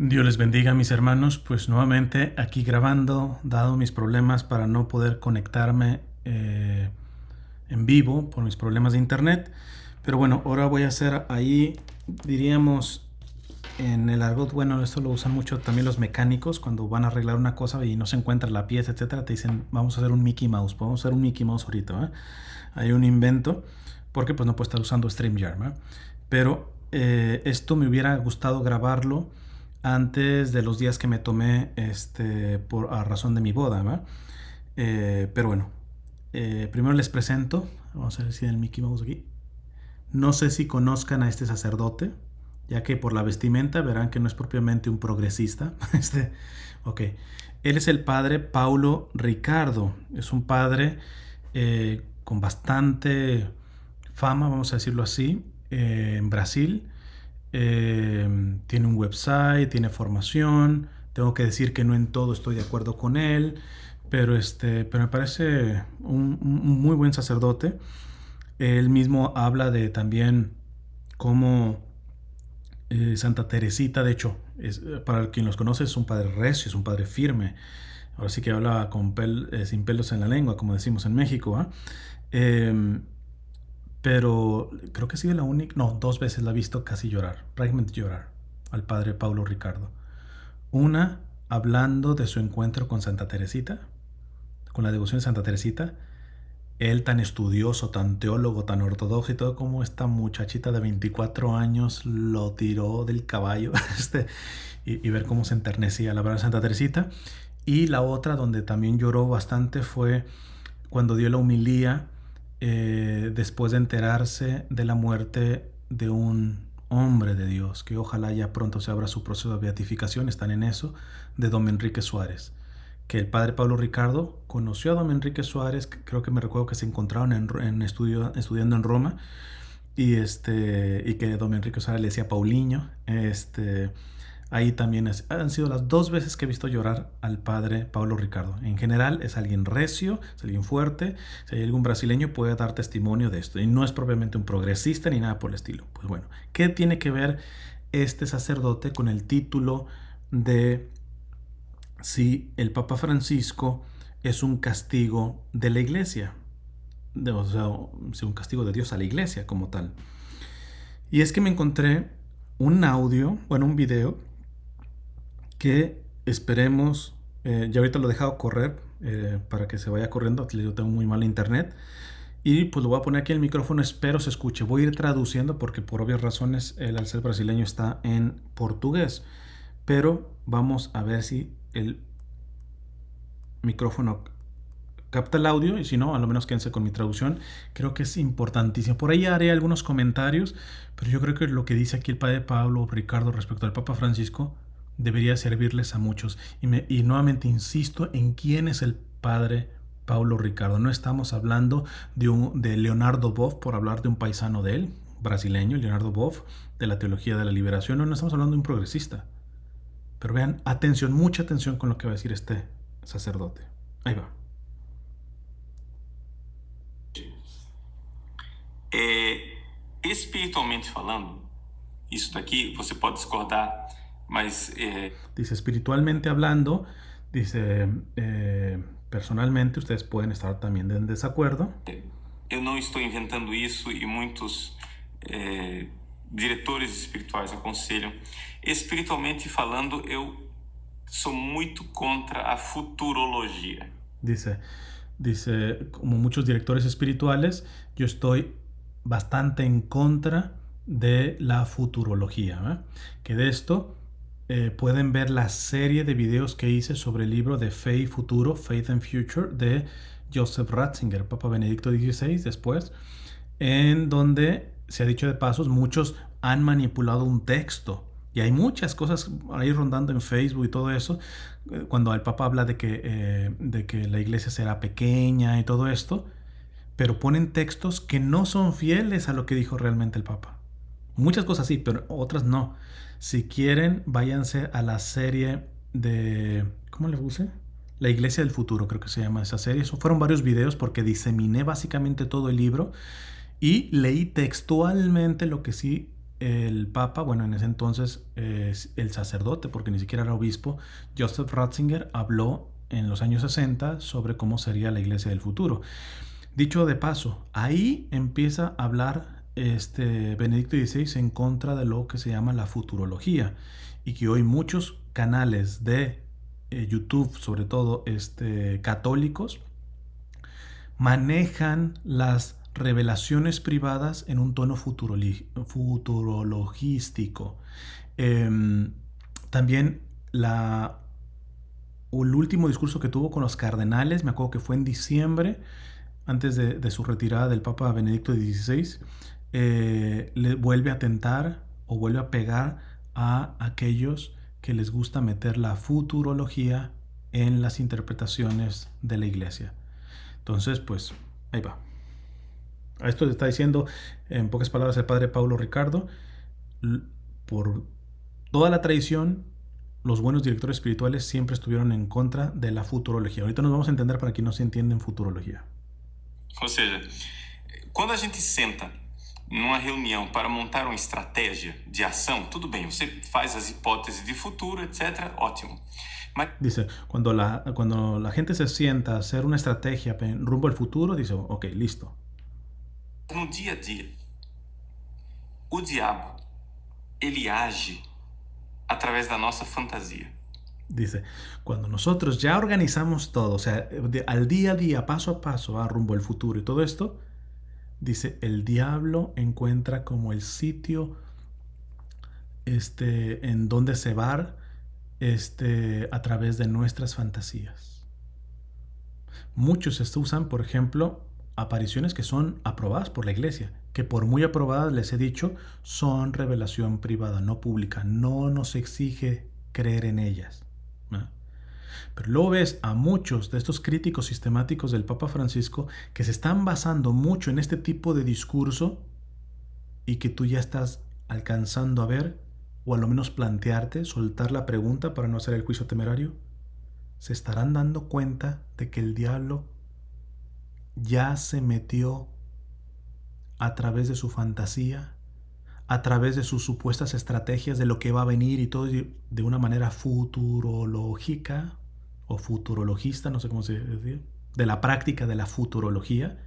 Dios les bendiga, mis hermanos. Pues nuevamente aquí grabando, dado mis problemas para no poder conectarme en vivo por mis problemas de internet. Pero bueno, ahora voy a hacer ahí, diríamos, en el argot, bueno, esto lo usan mucho también los mecánicos cuando van a arreglar una cosa y no se encuentra la pieza, etcétera. Te dicen, vamos a hacer un Mickey Mouse, podemos hacer un Mickey Mouse ahorita, ¿eh? Hay un invento, porque pues no puedo estar usando StreamYard, ¿eh? Pero esto me hubiera gustado grabarlo antes de los días que me tomé a razón de mi boda, ¿va? Pero bueno, primero les presento, vamos a ver si el Mickey Mouse aquí. No sé si conozcan a este sacerdote, ya que por la vestimenta verán que no es propiamente un progresista. Ok, él es el padre Paulo Ricardo, es un padre con bastante fama, vamos a decirlo así, en Brasil. Tiene un website, tiene formación. Tengo que decir que no en todo estoy de acuerdo con él, pero me parece un muy buen sacerdote. Él mismo habla de también cómo Santa Teresita, de hecho, para quien los conoce, es un padre recio, es un padre firme. Ahora sí que habla sin pelos en la lengua, como decimos en México, ¿eh? Pero creo que ha sido la única, no, dos veces la he visto casi llorar, prácticamente llorar, al padre Paulo Ricardo. Una, hablando de su encuentro con Santa Teresita, con la devoción de Santa Teresita. Él tan estudioso, tan teólogo, tan ortodoxo y todo, como esta muchachita de 24 años lo tiró del caballo y ver cómo se enternecía la verdad de Santa Teresita. Y la otra donde también lloró bastante fue cuando dio la homilía después de enterarse de la muerte de un hombre de Dios, que ojalá ya pronto se abra su proceso de beatificación, están en eso, de don Enrique Suárez. Que el padre Pablo Ricardo conoció a don Enrique Suárez, creo que me recuerdo que se encontraron estudiando en Roma, y que don Enrique Suárez le decía Paulinho. Ahí también han sido las dos veces que he visto llorar al padre Pablo Ricardo. En general es alguien recio, es alguien fuerte. Si hay algún brasileño puede dar testimonio de esto. Y no es propiamente un progresista ni nada por el estilo. Pues bueno, ¿qué tiene que ver este sacerdote con el título de si el Papa Francisco es un castigo de la iglesia? O sea, si un castigo de Dios a la iglesia como tal. Y es que me encontré un audio, bueno, un video que esperemos, ya ahorita lo he dejado correr para que se vaya corriendo, yo tengo muy mal internet, y pues lo voy a poner aquí en el micrófono, espero se escuche. Voy a ir traduciendo porque por obvias razones el al ser brasileño está en portugués, pero vamos a ver si el micrófono capta el audio, y si no, a lo menos quédense con mi traducción. Creo que es importantísimo. Por ahí haré algunos comentarios, pero yo creo que lo que dice aquí el padre Pablo Ricardo respecto al Papa Francisco debería servirles a muchos. Y nuevamente insisto en quién es el padre Pablo Ricardo. No estamos hablando de Leonardo Boff, por hablar de un paisano de él, brasileño, Leonardo Boff, de la teología de la liberación. No estamos hablando de un progresista. Pero vean, atención, mucha atención con lo que va a decir este sacerdote. Ahí va. Espiritualmente falando, isso daqui você pode discordar, mas dice espiritualmente hablando, dice personalmente ustedes pueden estar también en desacuerdo. Eu não estou inventando isso e muitos diretores espirituais aconselham. Espiritualmente falando, eu sou muito contra a futurologia. Dice, como muchos directores espirituales, yo estoy bastante en contra de la futurología, ¿eh? Que de esto pueden ver la serie de videos que hice sobre el libro de Fe y Futuro, Faith and Future, de Joseph Ratzinger, Papa Benedicto XVI después, en donde, se ha dicho de pasos, muchos han manipulado un texto. Y hay muchas cosas ahí rondando en Facebook y todo eso, cuando el Papa habla de que la iglesia será pequeña y todo esto, pero ponen textos que no son fieles a lo que dijo realmente el Papa. Muchas cosas sí, pero otras no. Si quieren, váyanse a la serie de... ¿Cómo le puse? La Iglesia del Futuro, creo que se llama esa serie. Eso fueron varios videos porque diseminé básicamente todo el libro y leí textualmente lo que sí el Papa, bueno, en ese entonces el sacerdote, porque ni siquiera era obispo, Joseph Ratzinger, habló en los años 60 sobre cómo sería la iglesia del futuro. Dicho de paso, ahí empieza a hablar Benedicto XVI en contra de lo que se llama la futurología, y que hoy muchos canales de YouTube, sobre todo católicos, manejan las revelaciones privadas en un tono futurologístico. También el último discurso que tuvo con los cardenales, me acuerdo que fue en diciembre, antes de su retirada del Papa Benedicto XVI, le vuelve a tentar o vuelve a pegar a aquellos que les gusta meter la futurología en las interpretaciones de la iglesia. Entonces, pues, ahí va. A esto le está diciendo, en pocas palabras, el padre Paulo Ricardo. Por toda la tradición, los buenos directores espirituales siempre estuvieron en contra de la futurología. Ahorita nos vamos a entender para quien no se entiende en futurología. Ou seja, quando a gente senta numa reunião para montar uma estratégia de ação, tudo bem, você faz as hipóteses de futuro, etc., ótimo. Dice, cuando la gente se sienta a hacer una estrategia rumbo al futuro, dice, ok, listo. No dia a dia, o diabo, ele age através da nossa fantasia. Dice, cuando nosotros ya organizamos todo, o sea, al día a día, paso a paso, rumbo al futuro y todo esto, dice, el diablo encuentra como el sitio en donde se va a través de nuestras fantasías. Muchos usan, por ejemplo, apariciones que son aprobadas por la iglesia, que por muy aprobadas, les he dicho, son revelación privada, no pública. No nos exige creer en ellas, ¿no? Pero luego ves a muchos de estos críticos sistemáticos del Papa Francisco que se están basando mucho en este tipo de discurso y que tú ya estás alcanzando a ver, o a lo menos plantearte, soltar la pregunta para no hacer el juicio temerario. Se estarán dando cuenta de que el diablo ya se metió a través de su fantasía, a través de sus supuestas estrategias de lo que va a venir y todo de una manera futurológica o futurologista, no sé cómo se dice, de la práctica de la futurología,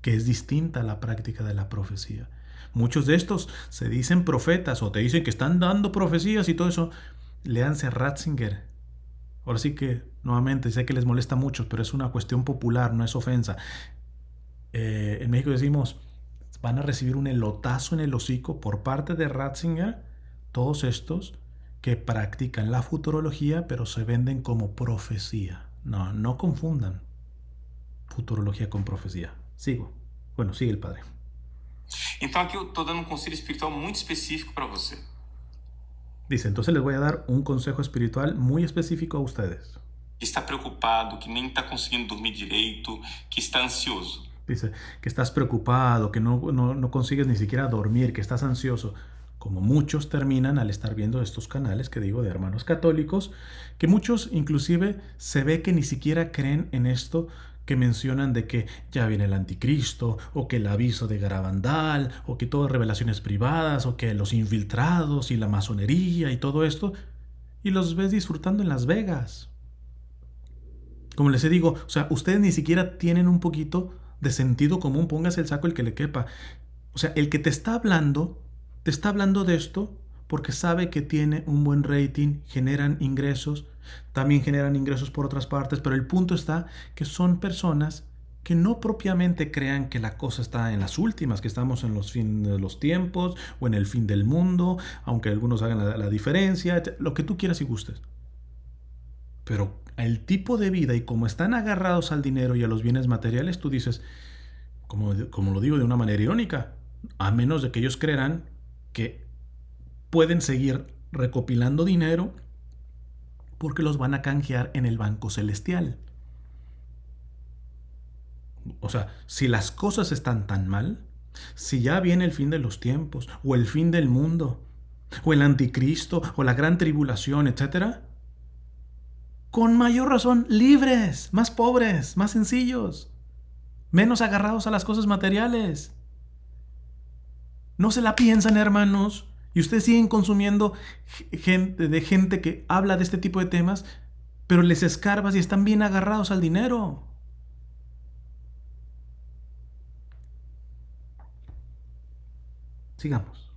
que es distinta a la práctica de la profecía. Muchos de estos se dicen profetas o te dicen que están dando profecías y todo eso. Léanse Ratzinger. Ahora sí que, nuevamente, sé que les molesta mucho, pero es una cuestión popular, no es ofensa. En México decimos, van a recibir un elotazo en el hocico por parte de Ratzinger, todos estos que practican la futurología, pero se venden como profecía. No confundan futurología con profecía. Sigo. Bueno, sigue el padre. Então aqui eu estou dando um conselho espiritual muito específico para você. Dice, entonces les voy a dar un consejo espiritual muy específico a ustedes. Que está preocupado, que nem está conseguindo dormir direito, que está ansioso. Dice, que estás preocupado, que no consigues ni siquiera dormir, que estás ansioso. Como muchos terminan al estar viendo estos canales que digo de hermanos católicos, que muchos inclusive se ve que ni siquiera creen en esto que mencionan de que ya viene el anticristo, o que el aviso de Garabandal, o que todo revelaciones privadas, o que los infiltrados y la masonería y todo esto, y los ves disfrutando en Las Vegas. Como les digo, o sea, ustedes ni siquiera tienen un poquito de sentido común, póngase el saco el que le quepa. O sea, el que te está hablando de esto porque sabe que tiene un buen rating, generan ingresos, también generan ingresos por otras partes, pero el punto está que son personas que no propiamente crean que la cosa está en las últimas, que estamos en los fines de los tiempos o en el fin del mundo, aunque algunos hagan la diferencia, lo que tú quieras y gustes. Pero el tipo de vida y como están agarrados al dinero y a los bienes materiales, tú dices, como lo digo de una manera irónica, a menos de que ellos creerán que pueden seguir recopilando dinero porque los van a canjear en el banco celestial. O sea, si las cosas están tan mal, si ya viene el fin de los tiempos, o el fin del mundo, o el anticristo, o la gran tribulación, etc., con mayor razón, libres, más pobres, más sencillos, menos agarrados a las cosas materiales. No se la piensan, hermanos. Y ustedes siguen consumiendo gente que habla de este tipo de temas, pero les escarbas y están bien agarrados al dinero. Sigamos.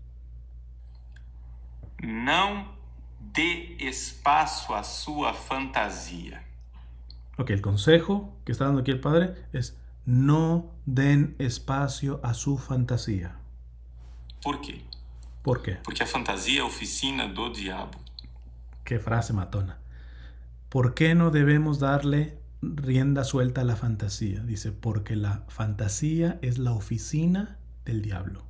Não dê espaço à sua fantasia. Ok, el consejo que está dando aquí el padre es no den espacio a su fantasía. Por quê? ¿Por qué? Porque a fantasia é a oficina do diabo. Qué frase matona. ¿Por qué no debemos darle rienda suelta a la fantasía? Dice, porque la fantasía es la oficina del diablo.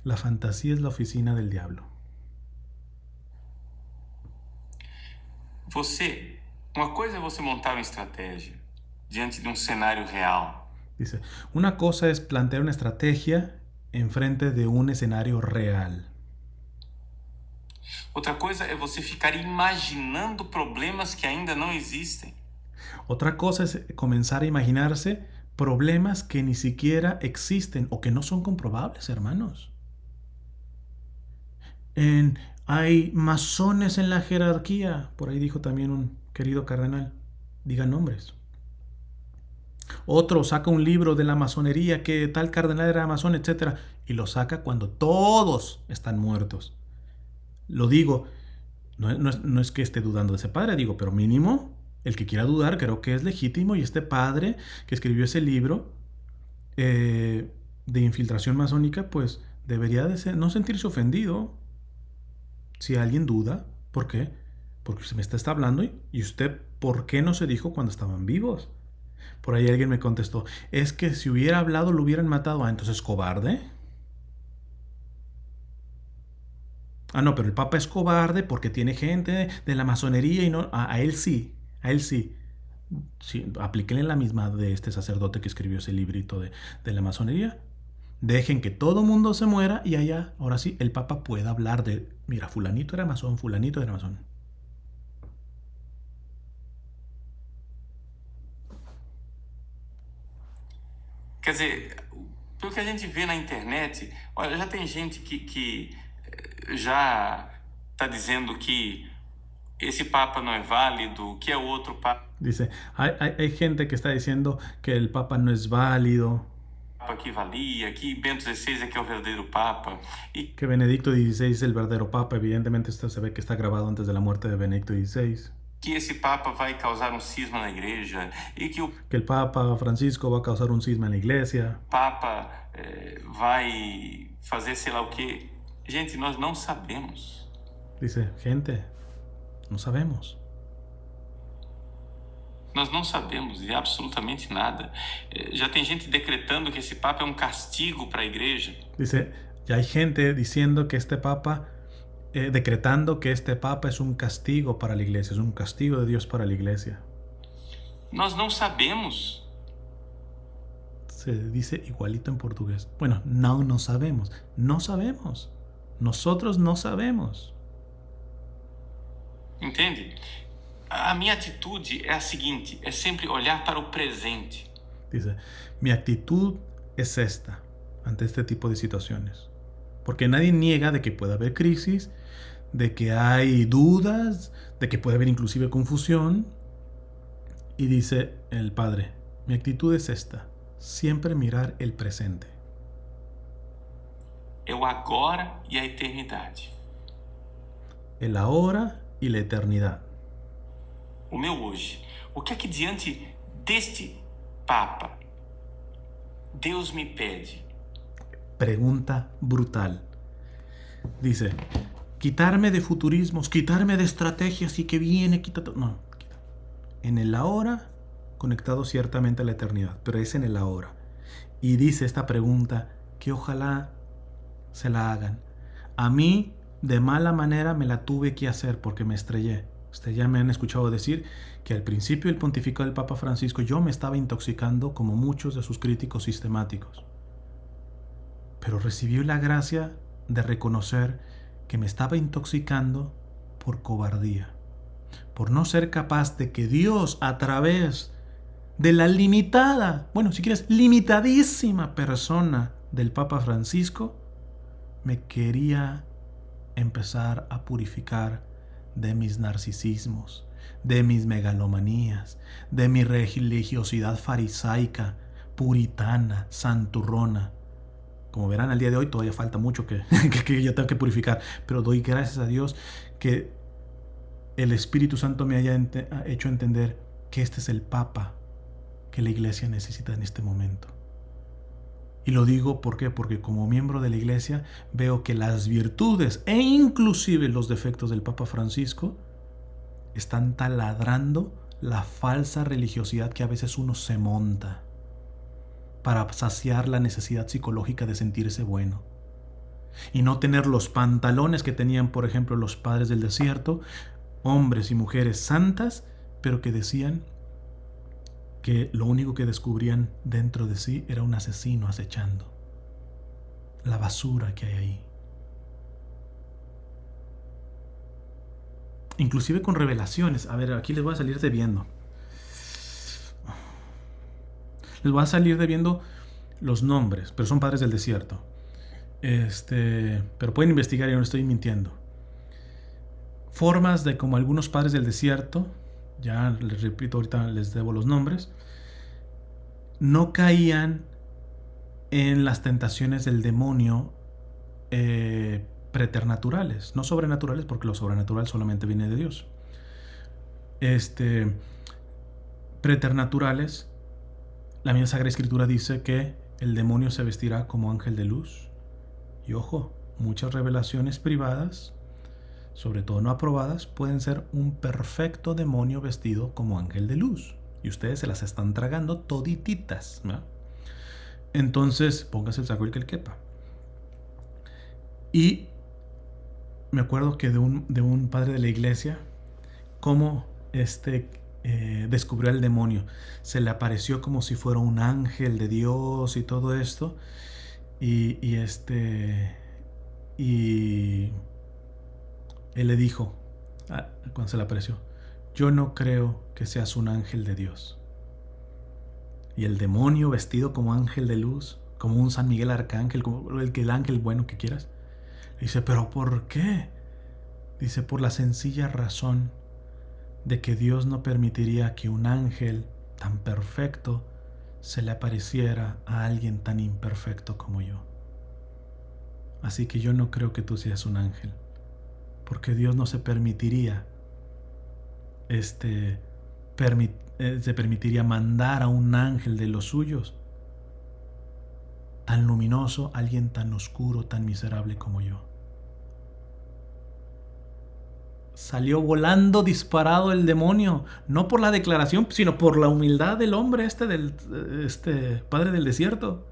La fantasía es la oficina del diablo. Uma coisa é você montar uma estratégia diante de um cenário real. Dice, una cosa es plantear una estrategia enfrente de un escenario real. Outra coisa é você ficar imaginando problemas que ainda não existem. Otra cosa es comenzar a imaginarse problemas que ni siquiera existen o que no son comprobables, hermanos. Hay masones en la jerarquía, por ahí dijo también un querido cardenal, digan nombres. Otro saca un libro de la masonería, que tal cardenal era masón, etc. Y lo saca cuando todos están muertos. Lo digo, no es que esté dudando de ese padre, digo, pero mínimo, el que quiera dudar creo que es legítimo. Y este padre que escribió ese libro de infiltración masónica, pues debería de no sentirse ofendido. Si alguien duda, ¿por qué? Porque se me está hablando y usted, ¿por qué no se dijo cuando estaban vivos? Por ahí alguien me contestó, es que si hubiera hablado lo hubieran matado. Ah, entonces cobarde. Ah, no, pero el Papa es cobarde porque tiene gente de la masonería y no. A él sí, a él sí. Sí, aplíquenle la misma de este sacerdote que escribió ese librito de la masonería. Dejen que todo mundo se muera y allá, ahora sí, el Papa pueda hablar de, mira, fulanito era masón, fulanito era masón. Quer dizer, pelo que a gente vê na internet, olha, já tem gente que já está dizendo que esse Papa não é válido, que é outro Papa. Dice, hay gente que está diciendo que el Papa no es válido. Que valia, que Bento XVI é que é o verdadeiro Papa. Que Benedicto XVI es el verdadero Papa. Evidentemente esto se ve que está grabado antes de la muerte de Benedicto XVI. Que esse Papa vai causar cisma na igreja e que el Papa Francisco va a causar un cisma en la iglesia. Papa vai fazer sei lá o quê. Gente, nós não sabemos. Dice, gente, no sabemos. Nós não sabemos de absolutamente nada. Já tem gente decretando que esse Papa é um castigo para a igreja. Dice, ya hay gente diciendo que este Papa, decretando que este Papa es un castigo para la iglesia, es un castigo de Dios para la iglesia. Nós não sabemos. Se dice igualito en portugués. Bueno, no sabemos. No sabemos. Nosotros no sabemos. Entende? A minha atitude é a seguinte, é sempre olhar para o presente. Dice, mi actitud es esta ante este tipo de situaciones. Porque nadie niega de que pueda haber crisis, de que hay dudas, de que puede haber inclusive confusión. Y dice el padre, mi actitud es esta, siempre mirar el presente. É o agora e a eternidade. El ahora y la eternidad. O meu hoje. O que é que diante deste Papa Deus me pede? Pregunta brutal. Dice, quitarme de futurismos, quitarme de estrategias y que viene, quita. No, quita. En el ahora, conectado ciertamente a la eternidad, pero es en el ahora. Y dice esta pregunta que ojalá se la hagan. A mí, de mala manera, me la tuve que hacer porque me estrellé. Ustedes ya me han escuchado decir que al principio del pontificado del Papa Francisco yo me estaba intoxicando como muchos de sus críticos sistemáticos. Pero recibí la gracia de reconocer que me estaba intoxicando por cobardía, por no ser capaz de que Dios, a través de la limitada, bueno, si quieres, limitadísima persona del Papa Francisco, me quería empezar a purificar de mis narcisismos, de mis megalomanías, de mi religiosidad farisaica, puritana, santurrona. Como verán, al día de hoy todavía falta mucho que yo tengo que purificar, pero doy gracias a Dios que el Espíritu Santo me haya hecho entender que este es el Papa que la Iglesia necesita en este momento. Y lo digo ¿por qué? Porque como miembro de la Iglesia veo que las virtudes e inclusive los defectos del Papa Francisco están taladrando la falsa religiosidad que a veces uno se monta para saciar la necesidad psicológica de sentirse bueno. Y no tener los pantalones que tenían, por ejemplo, los padres del desierto, hombres y mujeres santas, pero que decían que lo único que descubrían dentro de sí era un asesino acechando. La basura que hay ahí. Inclusive con revelaciones. A ver, aquí les voy a salir debiendo. Les voy a salir debiendo los nombres, pero son padres del desierto. Pero pueden investigar y no estoy mintiendo. Formas de como algunos padres del desierto, ya les repito, ahorita les debo los nombres, no caían en las tentaciones del demonio preternaturales, no sobrenaturales, porque lo sobrenatural solamente viene de Dios. Preternaturales, la misma Sagrada Escritura dice que el demonio se vestirá como ángel de luz. Y ojo, muchas revelaciones privadas, sobre todo no aprobadas, pueden ser un perfecto demonio vestido como ángel de luz. Y ustedes se las están tragando todititas, ¿no? Entonces, póngase el saco el que le quepa. Y me acuerdo que de un padre de la iglesia, cómo descubrió al demonio. Se le apareció como si fuera un ángel de Dios y todo esto. Y él le dijo, cuando se le apareció, yo no creo que seas un ángel de Dios. Y el demonio, vestido como ángel de luz, como un San Miguel Arcángel, como el ángel bueno que quieras, dice, ¿pero por qué? Dice, por la sencilla razón de que Dios no permitiría que un ángel tan perfecto se le apareciera a alguien tan imperfecto como yo. Así que yo no creo que tú seas un ángel, porque Dios no se permitiría se permitiría mandar a un ángel de los suyos tan luminoso, alguien tan oscuro, tan miserable como yo. Salió volando disparado el demonio, no por la declaración, sino por la humildad del hombre padre del desierto.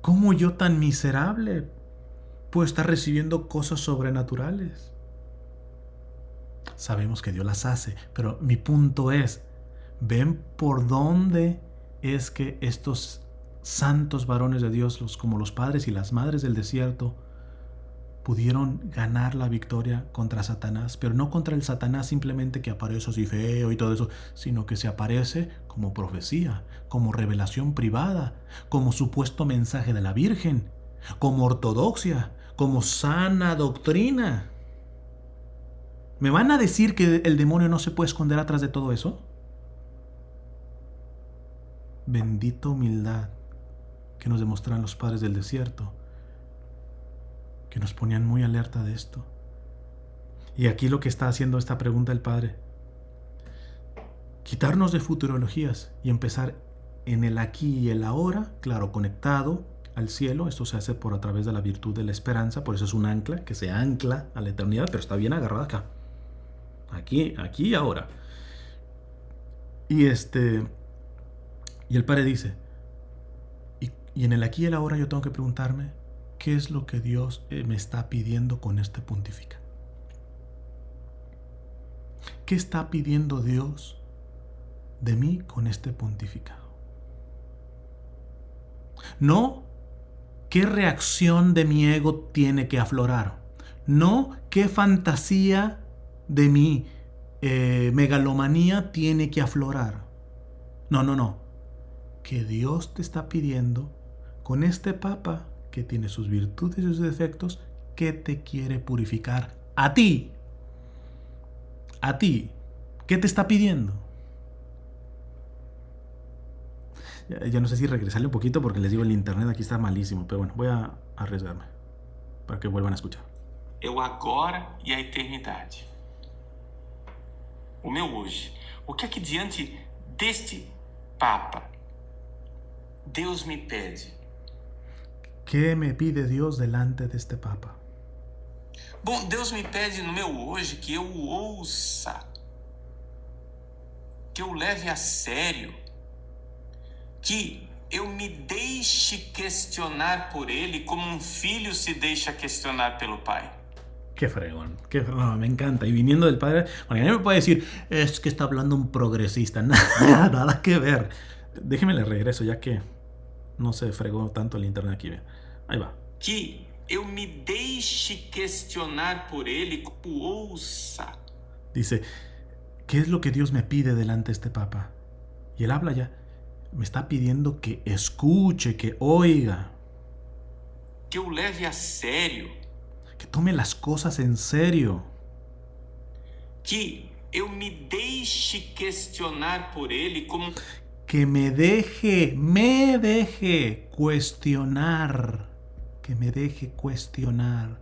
¿Cómo yo tan miserable puedo estar recibiendo cosas sobrenaturales? Sabemos que Dios las hace, pero mi punto es, ¿ven por dónde es que estos santos varones de Dios, como los padres y las madres del desierto, pudieron ganar la victoria contra Satanás? Pero no contra el Satanás simplemente que aparece así feo y todo eso, sino que se aparece como profecía, como revelación privada, como supuesto mensaje de la Virgen, como ortodoxia, como sana doctrina. ¿Me van a decir que el demonio no se puede esconder atrás de todo eso? Bendita humildad que nos demostraron los padres del desierto, que nos ponían muy alerta de esto. Y aquí lo que está haciendo esta pregunta el Padre, quitarnos de futurologías y empezar en el aquí y el ahora, claro, conectado al cielo. Esto se hace a través de la virtud de la esperanza, por eso es un ancla que se ancla a la eternidad, pero está bien agarrada acá. Aquí y ahora. Y el Padre dice, y en el aquí y el ahora yo tengo que preguntarme, ¿qué es lo que Dios me está pidiendo con este pontifica? ¿Qué está pidiendo Dios de mí con este pontificado? No qué reacción de mi ego tiene que aflorar. No qué fantasía de mi megalomanía tiene que aflorar. No. que Dios te está pidiendo con este Papa que tiene sus virtudes y sus defectos, que te quiere purificar a ti. A ti. ¿Qué te está pidiendo? Ya no sé si regresarle un poquito porque les digo, el internet aquí está malísimo, pero bueno, voy a arriesgarme para que vuelvan a escuchar. É o agora e a eternidade. O meu hoje. O que é que diante deste Papa Deus me pede? ¿Qué me pide Dios delante de este Papa? Bom, Deus me pede no meu hoje que eu o ouça, que eu o leve a sério, que eu me deixe questionar por ele como um filho se deixa questionar pelo pai. Qué fregón, no, me encanta. Y viniendo del padre, bueno, nadie me puede decir, es que está hablando un progresista. Nada que ver. Déjeme le regreso, ya que no se fregó tanto el internet aquí. Ahí va. Que eu me deixe questionar por ele, o ouça. Dice, ¿qué es lo que Dios me pide delante de este Papa? Y él habla ya. Me está pidiendo que escuche, que oiga. Que eu leve a sério. Que tome las cosas en serio. Que eu me deixe questionar por ele como... Que me deje cuestionar. Que me deje cuestionar.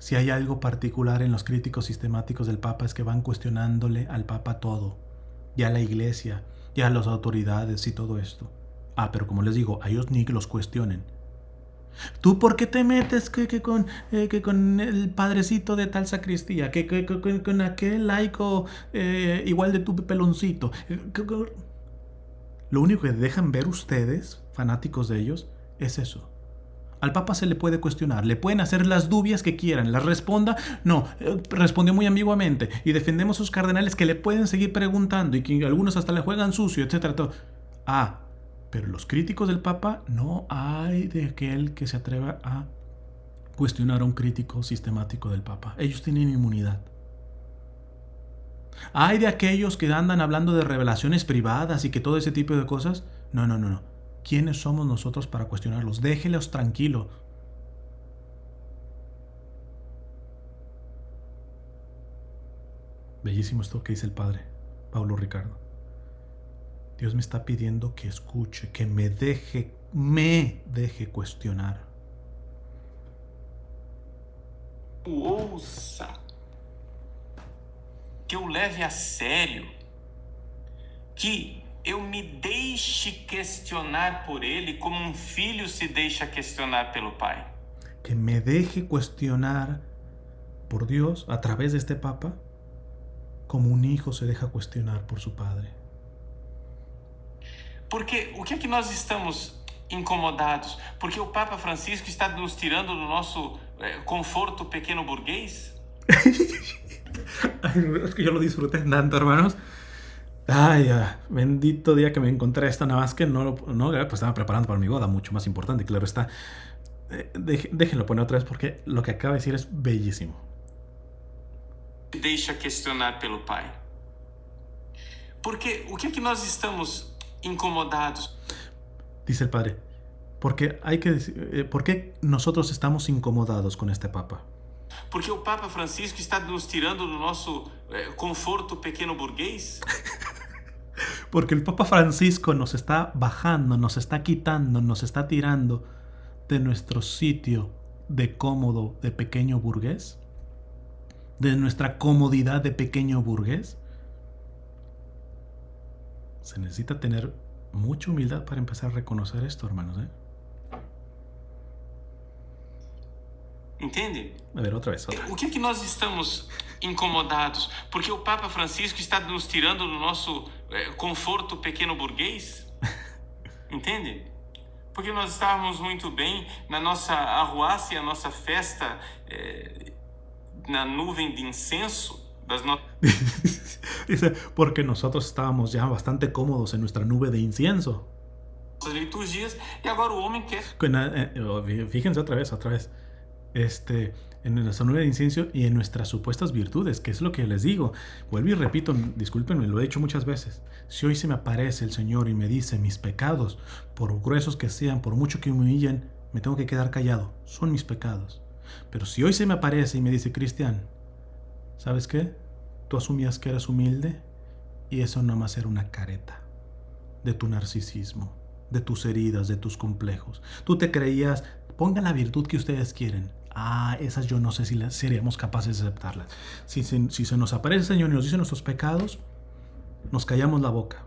Si hay algo particular en los críticos sistemáticos del Papa es que van cuestionándole al Papa todo. Y a la Iglesia, y a las autoridades y todo esto. Pero como les digo, a ellos ni que los cuestionen. ¿Tú por qué te metes que con el padrecito de tal sacristía? Que con aquel laico igual de tu peloncito. Lo único que dejan ver ustedes, fanáticos de ellos, es eso. Al Papa se le puede cuestionar, le pueden hacer las dubias que quieran, las responda, no, respondió muy ambiguamente, y defendemos a sus cardenales que le pueden seguir preguntando y que algunos hasta le juegan sucio, etc. Todo. Pero los críticos del Papa, no hay de aquel que se atreva a cuestionar a un crítico sistemático del Papa. Ellos tienen inmunidad. Hay de aquellos que andan hablando de revelaciones privadas y que todo ese tipo de cosas. No. ¿Quiénes somos nosotros para cuestionarlos? Déjenlos tranquilos. Bellísimo esto que dice el padre Paulo Ricardo. Dios me está pidiendo que escuche, que me deje cuestionar. Ouça, que eu leve a sério, que eu me deixe questionar por ele como um filho se deixa questionar pelo pai. Que me deje cuestionar por Dios a través de este Papa como un hijo se deja cuestionar por su padre. Porque o que é que nós estamos incomodados? Porque o Papa Francisco está nos tirando do nosso conforto pequeno burguês? Es que yo lo disfruté tanto, hermanos. Bendito día que me encontré esto, nada más que no pues estaba preparando para mi boda, mucho más importante, claro está. Déjenlo poner otra vez porque lo que acaba de decir es bellísimo. Deixa questionar pelo pai. Porque o que é que nós estamos incomodados? Dice el padre, ¿por qué nosotros estamos incomodados con este Papa? Porque o Papa Francisco está nos tirando do nosso conforto pequeno burguês? Porque el Papa Francisco nos está bajando, nos está quitando, nos está tirando de nuestro sitio de cómodo de pequeño burgués, de nuestra comodidad de pequeño burgués. Se necesita tener mucha humildad para empezar a reconocer esto, hermanos, Entende? A ver, outra vez. O que é que nós estamos incomodados? Porque o Papa Francisco está nos tirando do nosso conforto pequeno burguês? Entende? Porque nós estávamos muito bem na nossa arruaça e a nossa festa na nuvem de incenso das nossas... Dice, porque nosotros estábamos ya bastante cómodos en nuestra nube de incienso. liturgias, e agora o homem quer... Fíjense otra vez. en nuestra nube de incienso y en nuestras supuestas virtudes, que es lo que les digo. Vuelvo y repito, discúlpenme, lo he dicho muchas veces. Si hoy se me aparece el Señor y me dice mis pecados, por gruesos que sean, por mucho que me humillen, me tengo que quedar callado. Son mis pecados. Pero si hoy se me aparece y me dice, Cristian, ¿sabes qué? Tú asumías que eras humilde y eso nomás era una careta de tu narcisismo, de tus heridas, de tus complejos. Tú te creías, pongan la virtud que ustedes quieren. Esas yo no sé si seríamos capaces de aceptarlas. Si se nos aparece el Señor y nos dice nuestros pecados, nos callamos la boca.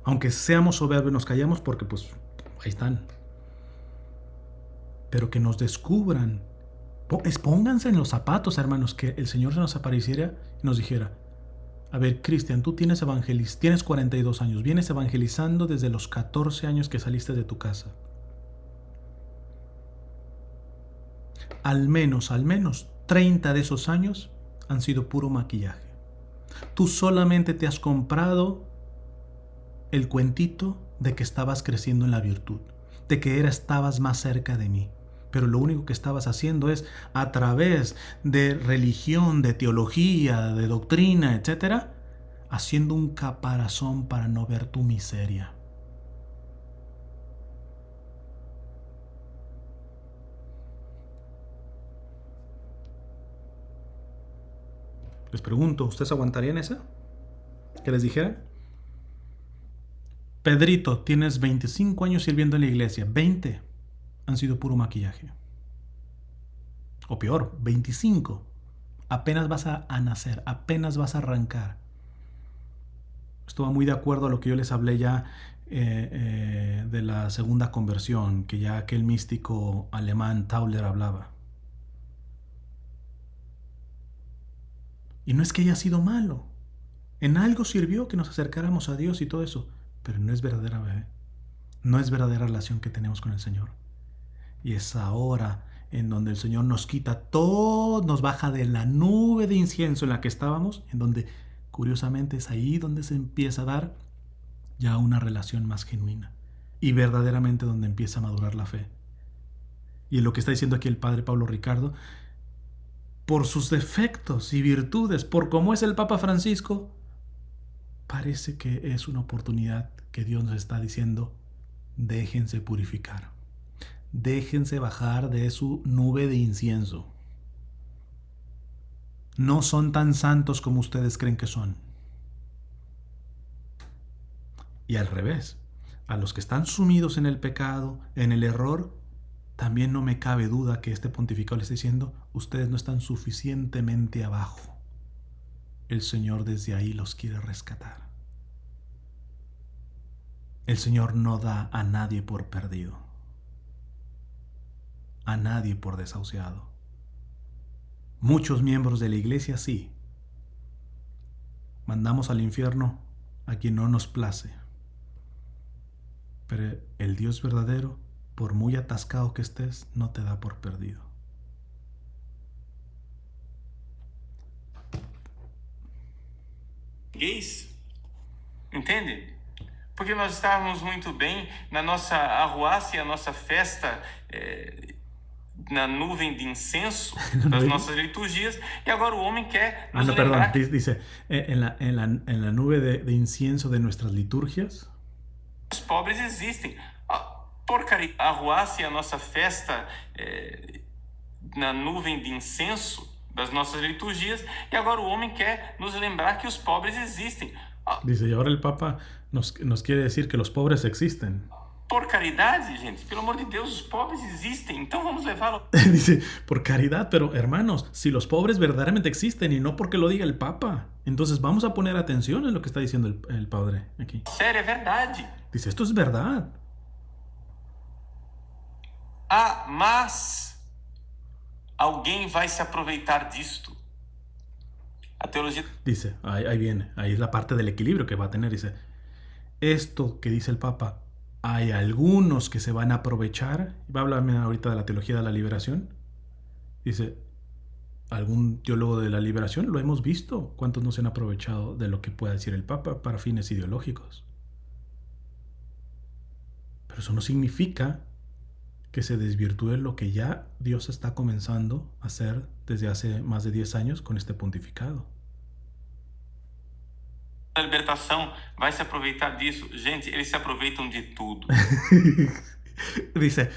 Aunque seamos soberbios, nos callamos porque pues ahí están. Pero que nos descubran. Pónganse en los zapatos, hermanos, que el Señor se nos apareciera y nos dijera, a ver, Cristian, tú tienes 42 años, vienes evangelizando desde los 14 años que saliste de tu casa. Al menos 30 de esos años han sido puro maquillaje. Tú solamente te has comprado el cuentito de que estabas creciendo en la virtud, de que estabas más cerca de mí. Pero lo único que estabas haciendo es, a través de religión, de teología, de doctrina, etc., haciendo un caparazón para no ver tu miseria. Les pregunto, ¿ustedes aguantarían esa? ¿Que les dijera? Pedrito, tienes 25 años sirviendo en la iglesia. 20 han sido puro maquillaje. O peor, 25. Apenas vas a nacer, apenas vas a arrancar. Esto va muy de acuerdo a lo que yo les hablé ya de la segunda conversión, que ya aquel místico alemán Tauler hablaba. Y no es que haya sido malo. En algo sirvió que nos acercáramos a Dios y todo eso, pero no es verdadera fe. No es verdadera relación que tenemos con el Señor. Y es ahora en donde el Señor nos quita todo, nos baja de la nube de incienso en la que estábamos, en donde curiosamente es ahí donde se empieza a dar ya una relación más genuina y verdaderamente donde empieza a madurar la fe. Y en lo que está diciendo aquí el padre Pablo Ricardo, por sus defectos y virtudes, por cómo es el Papa Francisco, parece que es una oportunidad que Dios nos está diciendo, déjense purificar, déjense bajar de su nube de incienso. No son tan santos como ustedes creen que son. Y al revés, a los que están sumidos en el pecado, en el error, también no me cabe duda que este pontificado les está diciendo, ustedes no están suficientemente abajo. El Señor desde ahí los quiere rescatar. El Señor no da a nadie por perdido, a nadie por desahuciado. Muchos miembros de la iglesia sí. Mandamos al infierno a quien no nos place. Pero el Dios verdadero, por muy atascado que estés, no te da por perdido. Gays, entende? Porque nós estávamos muito bem na nossa arruaça e a nossa festa na nuvem de incenso das nossas liturgias, e agora o homem quer nos lembrar... Perdón, dice, en la nube de incienso de nuestras liturgias... Os pobres existem. Porcaria, a arruaça e a nossa festa na nuvem de incenso das nossas liturgias, e agora o homem quer nos lembrar que os pobres existem. Dice, y ahora el Papa nos quiere decir que los pobres existen. Por caridade, gente, pelo amor de Deus, os pobres existem, então vamos levá-lo. Dice, por caridad, pero hermanos, si los pobres verdaderamente existen y no porque lo diga el Papa, entonces vamos a poner atención en lo que está diciendo el Padre aquí. Sério, é verdade. Dice, esto es verdad. Mas alguém vai se aproveitar disto. A teología... Dice, ahí viene, ahí es la parte del equilibrio que va a tener. Dice, esto que dice el Papa, hay algunos que se van a aprovechar. Va a hablarme ahorita de la teología de la liberación. Dice, algún teólogo de la liberación, lo hemos visto. ¿Cuántos no se han aprovechado de lo que pueda decir el Papa para fines ideológicos? Pero eso no significa que se desvirtúe lo que ya Dios está comenzando a hacer desde hace más de 10 años con este pontificado. A libertação vai se aproveitar disso. Gente, eles se aproveitam de tudo. dice,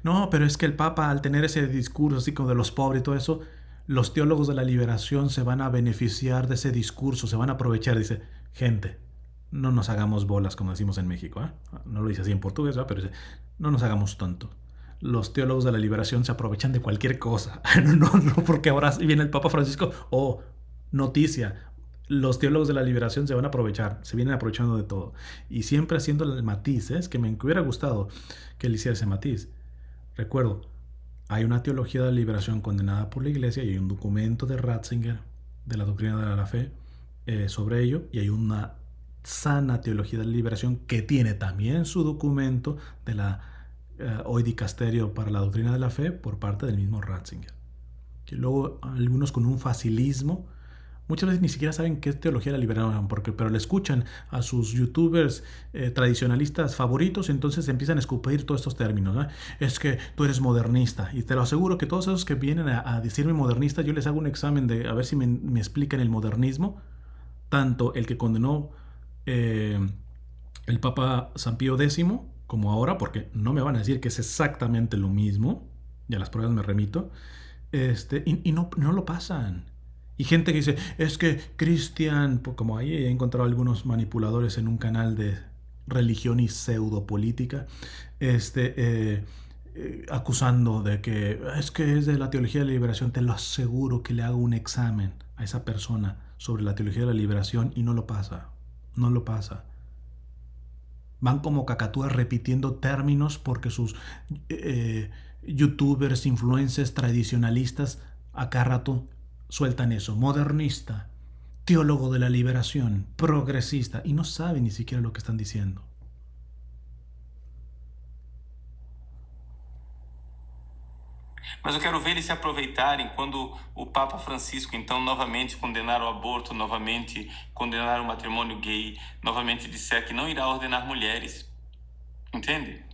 no, pero es que el Papa al tener ese discurso así como de los pobres y todo eso, los teólogos de la liberación se van a beneficiar de ese discurso, se van a aprovechar. Dice, gente, no nos hagamos bolas como decimos en México, ¿eh? No lo dice así en portugués, ¿verdad? Pero dice, no nos hagamos tonto. Los teólogos de la liberación se aprovechan de cualquier cosa. No, porque ahora viene el Papa Francisco, noticia, los teólogos de la liberación se van a aprovechar, se vienen aprovechando de todo. Y siempre haciendo el matiz, ¿eh? Es que me hubiera gustado que él hiciera ese matiz. Recuerdo, hay una teología de la liberación condenada por la Iglesia y hay un documento de Ratzinger, de la doctrina de la fe, sobre ello, y hay una sana teología de la liberación que tiene también su documento de la hoy dicasterio para la doctrina de la fe por parte del mismo Ratzinger. Que luego algunos con un facilismo muchas veces ni siquiera saben qué es teología de la liberación, pero le escuchan a sus youtubers tradicionalistas favoritos, entonces empiezan a escupir todos estos términos, ¿no? Es que tú eres modernista, y te lo aseguro que todos esos que vienen a decirme modernista, yo les hago un examen de a ver si me explican el modernismo, tanto el que condenó el Papa San Pío X, como ahora, porque no me van a decir que es exactamente lo mismo, y a las pruebas me remito, y no lo pasan. Y gente que dice, es que Cristian, como ahí he encontrado algunos manipuladores en un canal de religión y pseudopolítica, acusando de que es de la teología de la liberación. Te lo aseguro que le hago un examen a esa persona sobre la teología de la liberación y no lo pasa. No lo pasa. Van como cacatúas repitiendo términos porque sus youtubers, influencers, tradicionalistas a cada rato sueltan eso, modernista, teólogo de la liberación, progresista, y no saben ni siquiera lo que están diciendo. Mas eu quero ver eles se aproveitarem quando o Papa Francisco, então, novamente condenar o aborto, novamente condenar o matrimônio gay, novamente disser que não irá ordenar mulheres. Entende?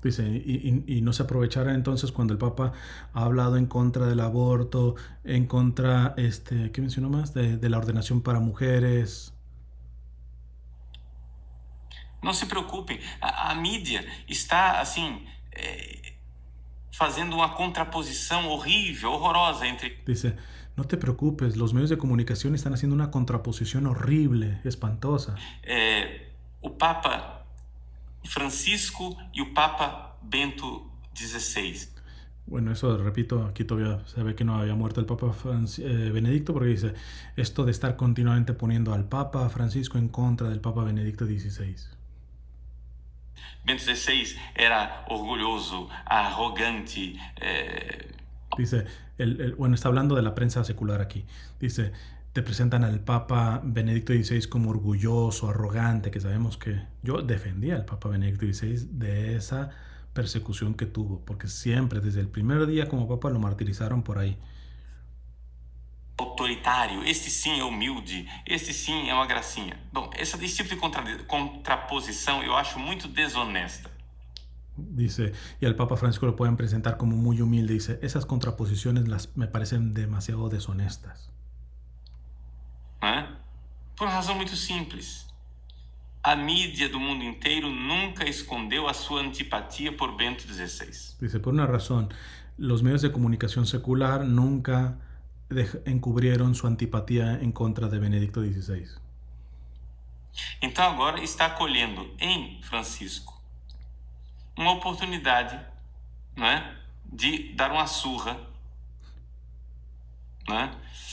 Dice, y no se aprovechará entonces cuando el Papa ha hablado en contra del aborto, en contra, ¿qué mencionó más? De la ordenación para mujeres. Não se preocupem, a mídia está, assim, fazendo uma contraposição horrível, horrorosa entre... Dice, no te preocupes, los medios de comunicación están haciendo una contraposición horrible, espantosa. O Papa Francisco y el Papa Bento XVI. Bueno, eso repito, aquí todavía se ve que no había muerto el Papa Benedicto, porque dice esto de estar continuamente poniendo al Papa Francisco en contra del Papa Benedicto XVI. Bento XVI era orgulloso, arrogante. Dice, bueno, está hablando de la prensa secular aquí. Dice, te presentan al Papa Benedicto XVI como orgulloso, arrogante, que sabemos que yo defendía al Papa Benedicto XVI de esa persecución que tuvo, porque siempre, desde el primer día como Papa, lo martirizaron por ahí. Autoritário, este sim é humilde, este sim é uma gracinha. Bom, esse tipo de contraposição eu acho muito desonesta. Dice, y al Papa Francisco lo pueden presentar como muy humilde. Dice, esas contraposiciones me parecen demasiado deshonestas. Por uma razão muito simples. A mídia do mundo inteiro nunca escondeu a sua antipatia por Bento XVI. Dice, por una razón, los medios de comunicación secular nunca encubrieron su antipatía en contra de Benedicto XVI. Então agora está acolhendo em Francisco uma oportunidade, de dar uma surra,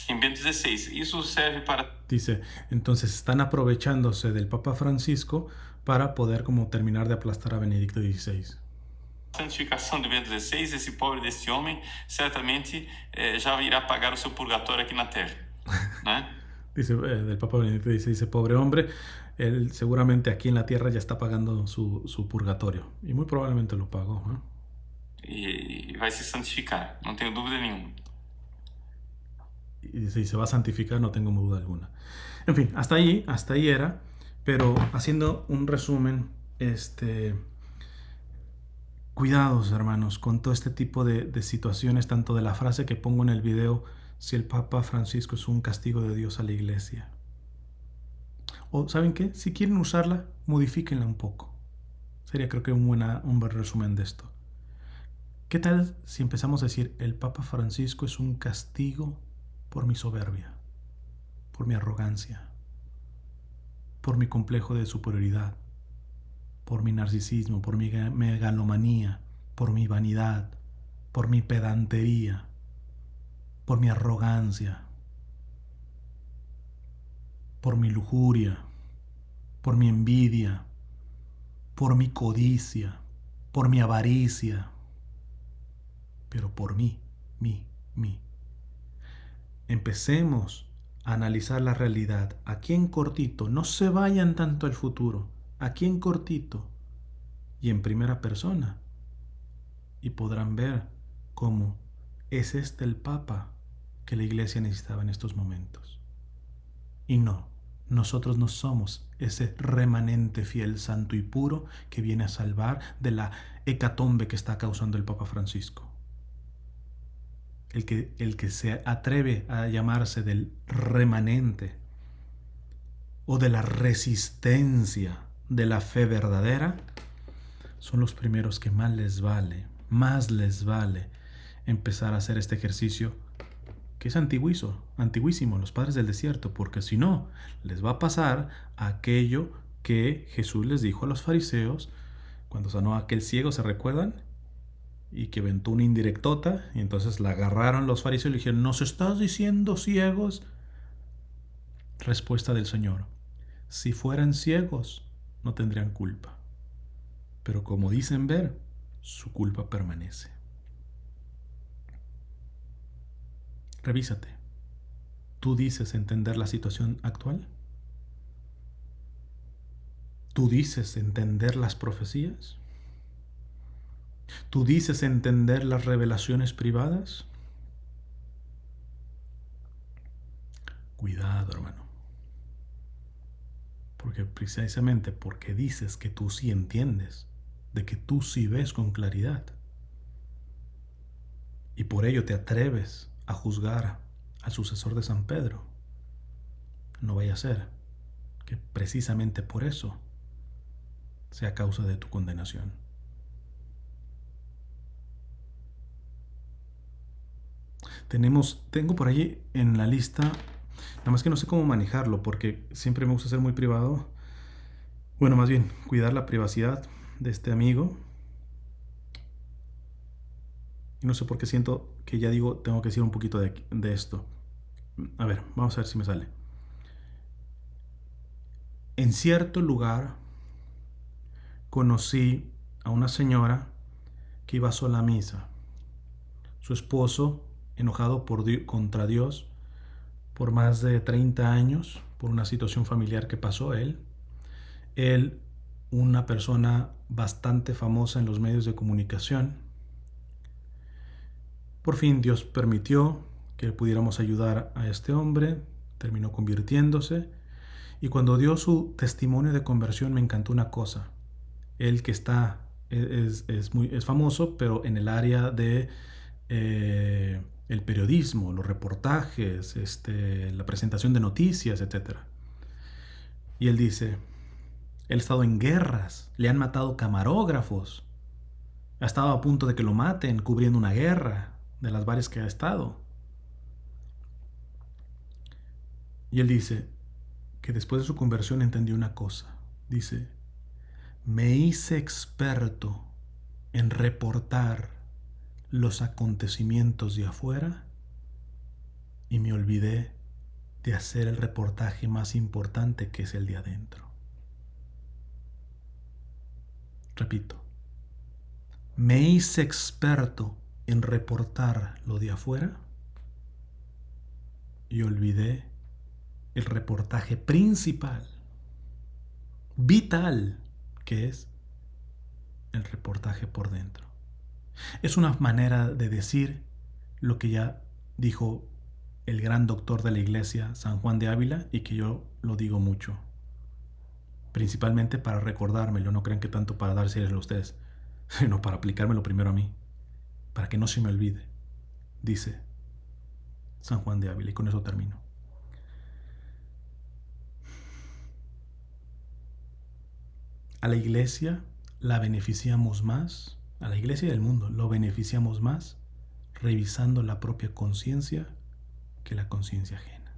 en Bento XVI. Eso serve para... Dice, entonces están aprovechándose del Papa Francisco para poder como terminar de aplastar a Benedicto XVI. Santificação de Bento XVI, esse pobre desse homem certamente já irá pagar o seu purgatório aqui na Terra, Dice, del Papa Benedicto XVI, ese pobre hombre, él seguramente aquí en la Tierra ya está pagando su purgatorio, y muy probablemente lo pagó. E vai se santificar, não tenho dúvida nenhuma. Y dice, y se va a santificar, no tengo duda alguna. En fin, hasta ahí era, pero haciendo un resumen, Cuidados, hermanos, con todo este tipo de situaciones, tanto de la frase que pongo en el video, si el Papa Francisco es un castigo de Dios a la Iglesia. O, ¿saben qué? Si quieren usarla, modifíquenla un poco. Sería, creo que, un buen resumen de esto. ¿Qué tal si empezamos a decir, el Papa Francisco es un castigo por mi soberbia, por mi arrogancia, por mi complejo de superioridad, por mi narcisismo, por mi megalomanía, por mi vanidad, por mi pedantería, por mi arrogancia, por mi lujuria, por mi envidia, por mi codicia, por mi avaricia, pero por mí. Empecemos a analizar la realidad aquí en cortito, no se vayan tanto al futuro, aquí en cortito y en primera persona, y podrán ver cómo es este el Papa que la Iglesia necesitaba en estos momentos. Y no, nosotros no somos ese remanente fiel, santo y puro que viene a salvar de la hecatombe que está causando el Papa Francisco. El que se atreve a llamarse del remanente o de la resistencia de la fe verdadera, son los primeros que más les vale empezar a hacer este ejercicio que es antiguísimo, los padres del desierto, porque si no, les va a pasar aquello que Jesús les dijo a los fariseos cuando sanó a aquel ciego, ¿se recuerdan? Y que aventó una indirectota, y entonces la agarraron los fariseos y le dijeron, ¿nos estás diciendo ciegos? Respuesta del Señor, si fueran ciegos, no tendrían culpa, pero como dicen ver, su culpa permanece. Revísate. ¿Tú dices entender la situación actual? ¿Tú dices entender las profecías? ¿Tú dices entender las revelaciones privadas? Cuidado, hermano. Porque precisamente porque dices que tú sí entiendes, de que tú sí ves con claridad, y por ello te atreves a juzgar al sucesor de San Pedro, no vaya a ser que precisamente por eso sea causa de tu condenación. Tengo por allí en la lista, nada más que no sé cómo manejarlo, porque siempre me gusta ser muy privado. Bueno, más bien, cuidar la privacidad de este amigo. Y no sé por qué siento que ya digo, tengo que decir un poquito de esto. A ver, vamos a ver si me sale. En cierto lugar conocí a una señora que iba sola a misa. Su esposo, enojado contra Dios por más de 30 años, por una situación familiar que pasó él, una persona bastante famosa en los medios de comunicación. Por fin Dios permitió que pudiéramos ayudar a este hombre, terminó convirtiéndose, y cuando dio su testimonio de conversión me encantó una cosa. Él que es famoso, pero en el área de el periodismo, los reportajes, la presentación de noticias, etc. Y él dice, él ha estado en guerras, le han matado camarógrafos, ha estado a punto de que lo maten cubriendo una guerra de las varias que ha estado. Y él dice que después de su conversión entendió una cosa. Dice, me hice experto en reportar los acontecimientos de afuera y me olvidé de hacer el reportaje más importante, que es el de adentro. Repito, me hice experto en reportar lo de afuera y olvidé el reportaje principal, vital, que es el reportaje por dentro. Es una manera de decir lo que ya dijo el gran doctor de la iglesia, San Juan de Ávila, y que yo lo digo mucho, principalmente para recordármelo, no crean que tanto para dárselo a ustedes. sino para aplicármelo primero a mí, para que no se me olvide, dice San Juan de Ávila, y con eso termino. A la iglesia la beneficiamos más, a la iglesia del mundo lo beneficiamos más revisando la propia conciencia que la conciencia ajena.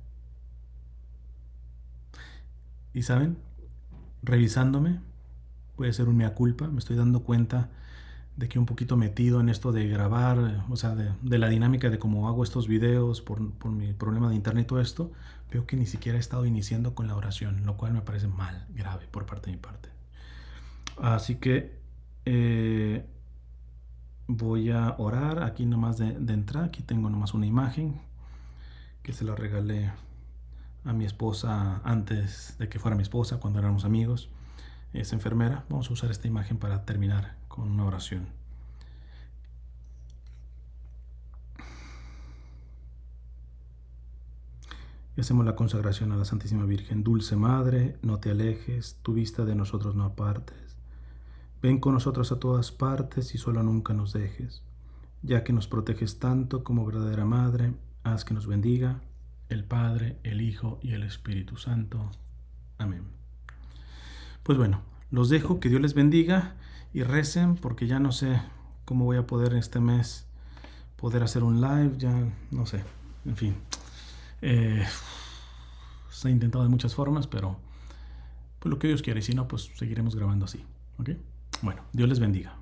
Y saben, revisándome, puede ser un mea culpa, me estoy dando cuenta de que un poquito metido en esto de grabar, o sea, de la dinámica de cómo hago estos videos por mi problema de internet y todo esto, veo que ni siquiera he estado iniciando con la oración, lo cual me parece mal, grave por parte de mi parte. Así que voy a orar aquí nomás de entrada. Aquí tengo nomás una imagen que se la regalé a mi esposa antes de que fuera mi esposa, cuando éramos amigos. Es enfermera. Vamos a usar esta imagen para terminar con una oración. Y hacemos la consagración a la Santísima Virgen. Dulce Madre, no te alejes, tu vista de nosotros no apartes. Ven con nosotros a todas partes y solo nunca nos dejes. Ya que nos proteges tanto como verdadera Madre, haz que nos bendiga el Padre, el Hijo y el Espíritu Santo. Amén. Pues bueno, los dejo, que Dios les bendiga y recen, porque ya no sé cómo voy a poder este mes poder hacer un live, ya no sé, en fin. Se ha intentado de muchas formas, pero pues lo que Dios quiere, y si no, pues seguiremos grabando así. ¿Ok? Bueno, Dios les bendiga.